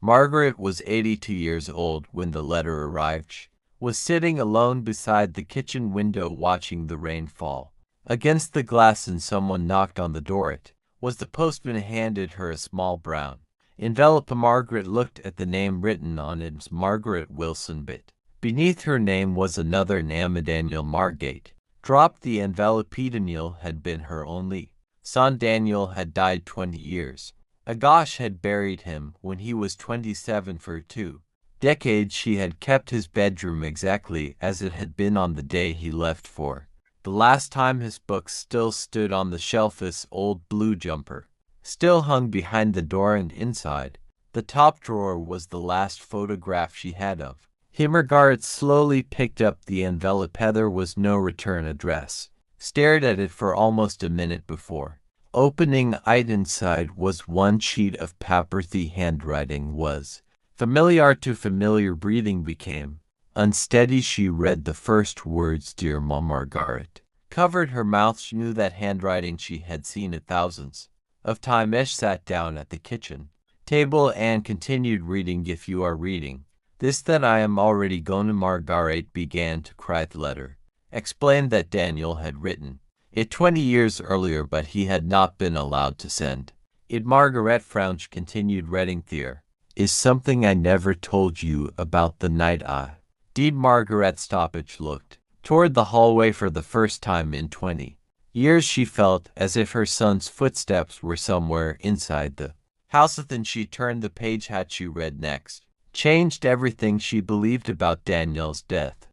Margaret was 82 years old when the letter arrived. She was sitting alone beside the kitchen window watching the rain fall against the glass, and someone knocked on the door. It was the postman who handed her a small brown envelope. Margaret looked at the name written on it, Margaret Wilson, but beneath her name was another name, Daniel. Margate dropped the envelope. Daniel had been her only son. Daniel had died 20 years ago. She had buried him when he was 27. For 2 decades she had kept his bedroom exactly as it had been on the day he left for the last time. His books still stood on the shelf. His old blue jumper still hung behind the door, and inside the top drawer was the last photograph she had of him. Margaret slowly picked up the envelope. There was no return address. Stared at it for almost a minute before opening it. Inside was one sheet of paper. The handwriting was familiar. Too familiar. Breathing became unsteady. She read the first words, "Dear Mom." Margaret covered her mouth. She knew that handwriting. She had seen it thousands of times. She sat down at the kitchen table and continued reading. "If you are reading this, then I am already gone." Margaret began to cry. The letter explained that Daniel had written it 20 years earlier, but he had not been allowed to send it. Margaret frowned. She continued reading. "There is something I never told you about the night I did." Margaret stopped. She looked toward the hallway. For the first time in 20 years she felt as if her son's footsteps were somewhere inside the house. Then she turned the page. Had she read next changed everything she believed about Daniel's death?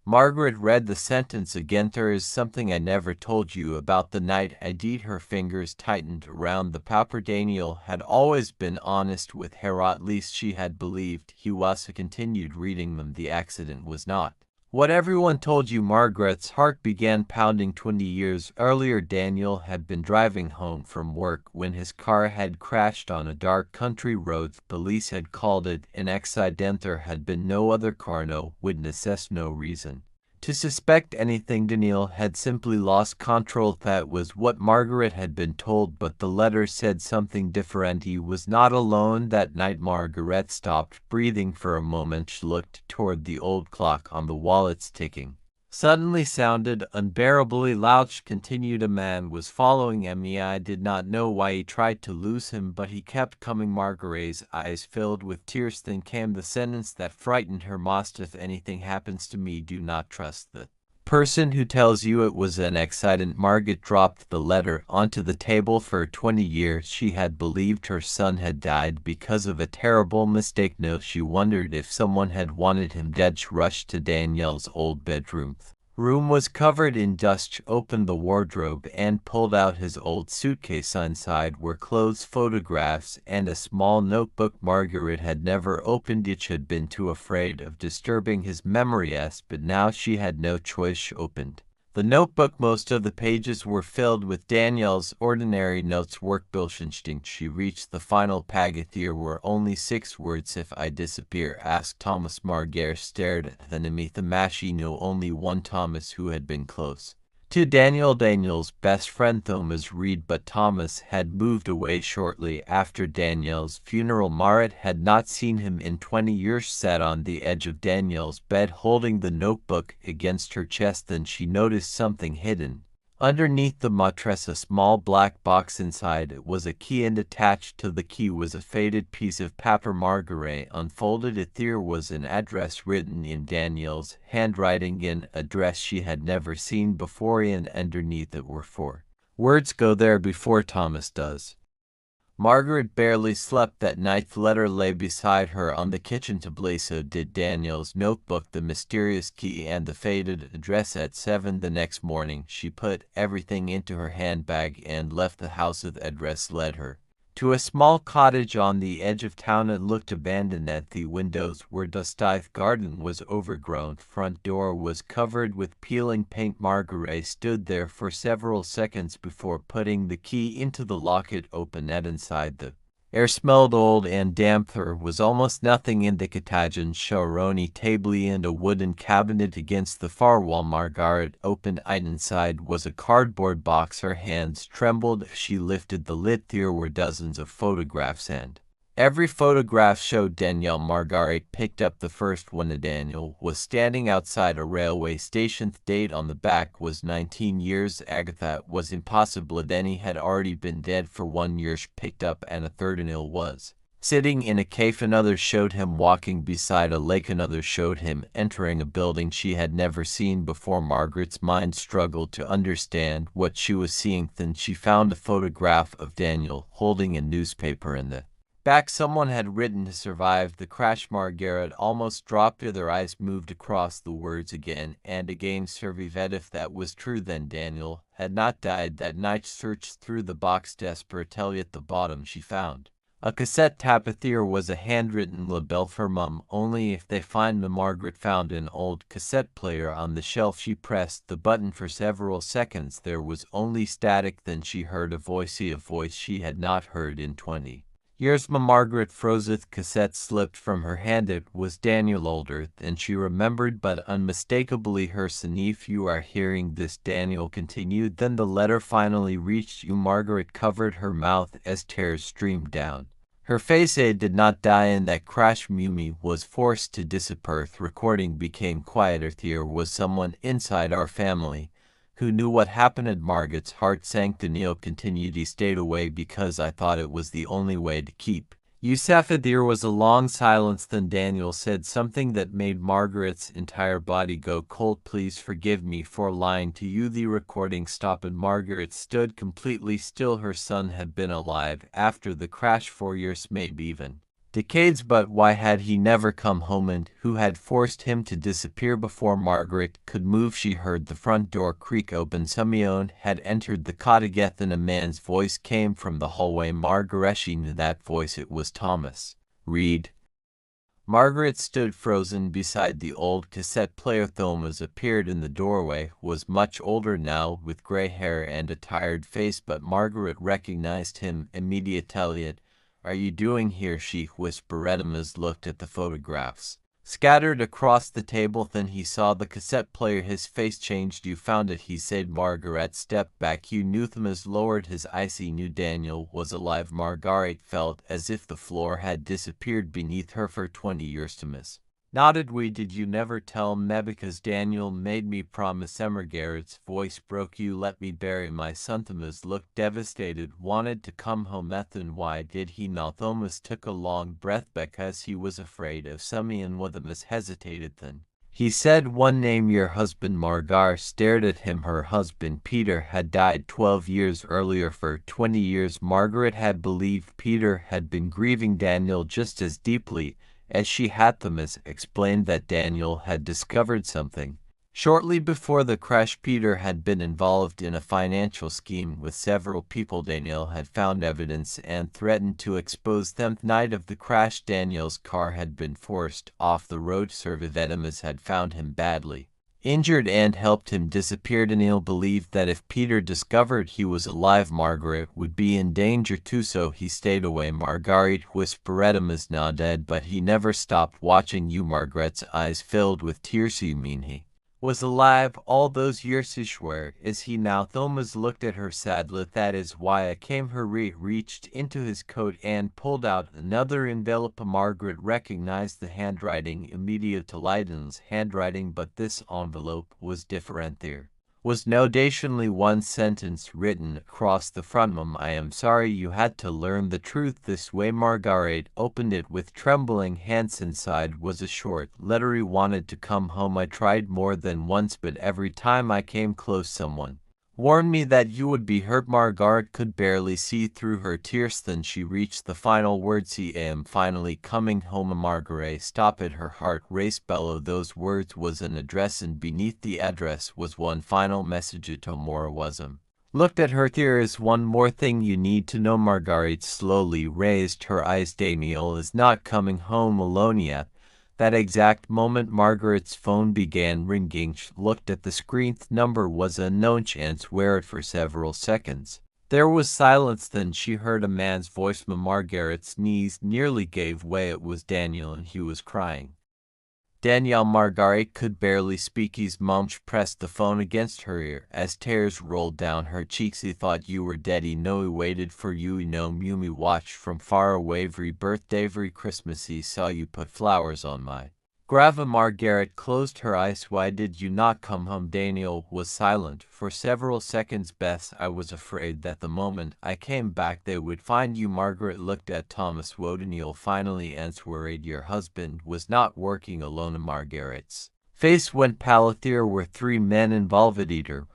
Margaret read the sentence again. "There is something I never told you about the night I did." Her fingers tightened around the paper. Daniel had always been honest with her, at least she had believed he was. She continued reading them. "The accident was not what everyone told you." Margaret's heart began pounding. 20 years earlier, Daniel had been driving home from work when his car had crashed on a dark country road. Police had called it an accident. There had been no other car, no witnesses, no reason to suspect anything. Daniel had simply lost control. That was what Margaret had been told, but the letter said something different. He was not alone that night. Margaret stopped breathing for a moment. She looked toward the old clock on the wall. Its ticking suddenly sounded unbearably loud. She continued, "A man was following me. I did not know why. He tried to lose him, but he kept coming." Margaret's eyes filled with tears. Then came the sentence that frightened her most: "If anything happens to me, do not trust the person who tells you it was an accident." Margaret dropped the letter onto the table. For 20 years she had believed her son had died because of a terrible mistake. Now she wondered if someone had wanted him dead. She rushed to Daniel's old bedroom. The room was covered in dust. She opened the wardrobe and pulled out his old suitcase. Inside were clothes, photographs, and a small notebook. Margaret had never opened it. She had been too afraid of disturbing his memory, but now she had no choice. She opened the notebook. Most of the pages were filled with Daniel's ordinary notes, workbooks, instinct. She reached the final page. There were only 6 words. "If I disappear, ask Thomas." Margaret stared at the name. The machine knew only one Thomas, who had been close to Daniel, Daniel's best friend, Thomas Reed, but Thomas had moved away shortly after Daniel's funeral. Margaret had not seen him in 20 years. Sat on the edge of Daniel's bed, holding the notebook against her chest. Then she noticed something hidden underneath the mattress, a small black box. Inside it was a key, and attached to the key was a faded piece of paper. Margaret unfolded it. There was an address written in Daniel's handwriting, an address she had never seen before, and underneath it were 4 words: "Go there before Thomas does." Margaret barely slept that night. The letter lay beside her on the kitchen table. So did Daniel's notebook, the mysterious key, and the faded address. At 7 the next morning, she put everything into her handbag and left the house. The address led her to a small cottage on the edge of town. It looked abandoned. At the windows were dust. The garden was overgrown. Front door was covered with peeling paint. Margaret stood there for several seconds before putting the key into the lock. It opened, and inside the air smelled old and damp. There was almost nothing in the kitchen: Sharoni table and a wooden cabinet against the far wall. Margaret opened it. Inside was a cardboard box. Her hands trembled as she lifted the lid. There were dozens of photographs and Every photograph showed Danielle. Margaret picked up the first one. Daniel was standing outside a railway station. The date on the back was 19 years. Agatha was impossible. Danny had already been dead for 1 year. She picked up, and a third Daniel was sitting in a cave. Another showed him walking beside a lake. Another showed him entering a building she had never seen before. Margaret's mind struggled to understand what she was seeing. Then she found a photograph of Daniel holding a newspaper in the back. Someone had written to survive the crash. Margaret almost dropped her. Their eyes moved across the words again and again. Survived. If that was true, then Daniel had not died that night. Searched through the box desperately. At the bottom she found a cassette tape. There was a handwritten label for Mum. Only if they find the Margaret found an old cassette player on the shelf. She pressed the button for several seconds. There was only static. Then she heard a voice she had not heard in 20 years. Margaret froze. The cassette slipped from her hand. It was Daniel, older than she remembered, but unmistakably her son. If you are hearing this, Daniel continued, then the letter finally reached you. Margaret covered her mouth as tears streamed down her face. A did not die in that crash. Mumi was forced to disappear. The recording became quieter. There was someone inside our family who knew what happened. Margaret's heart sank. Daniel continued, he stayed away because I thought it was the only way to keep you safe. There was a long silence. Then Daniel said something that made Margaret's entire body go cold. Please forgive me for lying to you. The recording stopped and Margaret stood completely still. Her son had been alive after the crash 4 years, maybe even decades, but why had he never come home, and who had forced him to disappear? Before Margaret could move, she heard the front door creak open. Simeon had entered the cottage, and a man's voice came from the hallway. Margaret, she knew that voice. It was Thomas Reed. Margaret stood frozen beside the old cassette player. Thomas appeared in the doorway, was much older now, with gray hair and a tired face, but Margaret recognized him immediately. Are you doing here? She whispered. Thomas looked at the photographs scattered across the table. Then he saw the cassette player. His face changed. You found it, he said. Margaret stepped back. You knew? Thomas lowered his eyes. He knew Daniel was alive. Margaret felt as if the floor had disappeared beneath her. For 20 years, Thomas nodded. We did you never tell me? Because Daniel made me promise. Margaret's voice broke. You let me bury my son. Thomas looked devastated. Wanted to come home. Then why did he not? Thomas took a long breath. Because he was afraid of Simeon. Thomas hesitated. Then he said one name. Your husband. Margaret stared at him. Her husband Peter had died 12 years earlier. For 20 years Margaret had believed Peter had been grieving Daniel just as deeply as she had. Thomas explained that Daniel had discovered something. Shortly before the crash, Peter had been involved in a financial scheme with several people. Daniel had found evidence and threatened to expose them. The night of the crash, Daniel's car had been forced off the road. Thomas had found him badly injured and helped him disappear. Daniel believed that if Peter discovered he was alive, Margaret would be in danger too, so he stayed away. Margaret whispered. Thomas nodded, but he never stopped watching you. Margaret's eyes filled with tears. You mean he was alive all those years? Where is he now? Thomas looked at her sadly. That is why I came. He reached into his coat and pulled out another envelope. Margaret recognized the handwriting immediately. Leiden's handwriting, but this envelope was different. There was notationally one sentence written across the front. Mum, I am sorry you had to learn the truth this way. Margaret opened it with trembling hands. Inside was a short letter. He wanted to come home. I tried more than once, but every time I came close, someone warned me that you would be hurt. Margaret could barely see through her tears. Then she reached the final words. I am finally coming home. Margaret stopped. Her heart raced. Below those words was an address, and beneath the address was one final message. Tomorrow was looked at her. There is one more thing you need to know. Margaret slowly raised her eyes. Daniel is not coming home alone yet. That exact moment, Margaret's phone began ringing. She looked at the screen. The number was unknown. She answered for several seconds. There was silence. Then she heard a man's voice. Margaret's knees nearly gave way. It was Daniel, and he was crying. Danielle Margaret could barely speak. His mom pressed the phone against her ear. As tears rolled down her cheeks, he thought you were dead. He know he waited for you. He know me watched from far away. Every birthday, every Christmas, he saw you put flowers on my grave. Margaret closed her eyes. Why did you not come home? Daniel was silent for several seconds. Beth, I was afraid that the moment I came back they would find you. Margaret looked at Thomas. Daniel finally answered, worried your husband was not working alone. Margaret's face went pale. There were three men involved. Either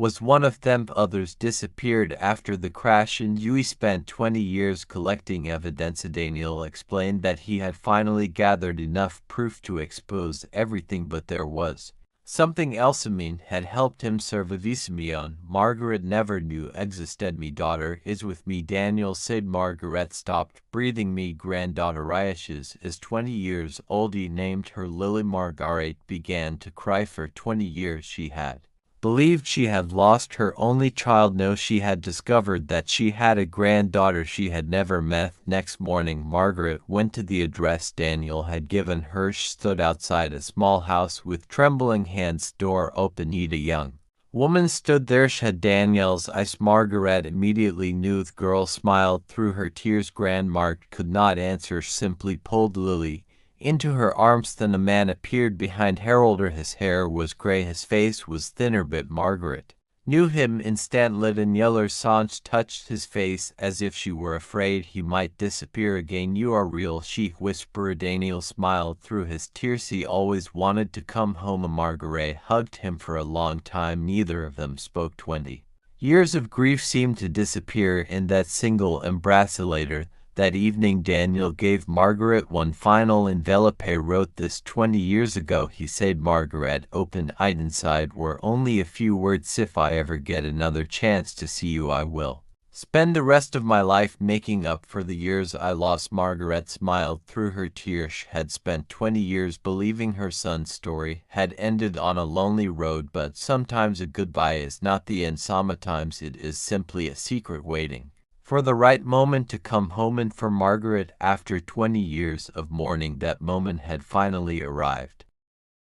was one of them. Others disappeared after the crash, and Yui spent 20 years collecting evidence. Daniel explained that he had finally gathered enough proof to expose everything, but there was something else. Amin had helped him survive. Simeon, Margaret never knew existed. Me daughter is with me, Daniel said. Margaret stopped breathing. Me granddaughter Ayesha is 20 years old. He named her Lily. Margaret began to cry. For 20 years she had believed she had lost her only child. No, she had discovered that she had a granddaughter she had never met. Next morning, Margaret went to the address Daniel had given her. She stood outside a small house with trembling hands. Door open. A young woman stood there. She had Daniel's eyes. Margaret immediately knew the girl smiled through her tears. Grandma could not answer. She simply pulled Lily into her arms. Then a man appeared behind Harold. His hair was gray, his face was thinner, but Margaret knew him instantly. Danielle Sanche touched his face as if she were afraid he might disappear again. You are real, she whispered. Daniel smiled through his tears. He always wanted to come home. Margaret hugged him for a long time. Neither of them spoke. 20 years of grief seemed to disappear in that single embrace. Later that evening, Daniel gave Margaret one final envelope. I wrote this 20 years ago, he said. Margaret opened it. Inside were only a few words. If I ever get another chance to see you, I will spend the rest of my life making up for the years I lost. Margaret smiled through her tears. She had spent 20 years believing her son's story had ended on a lonely road, but sometimes a goodbye is not the end. Sometimes it is simply a secret waiting for the right moment to come home. And for Margaret, after 20 years of mourning, that moment had finally arrived.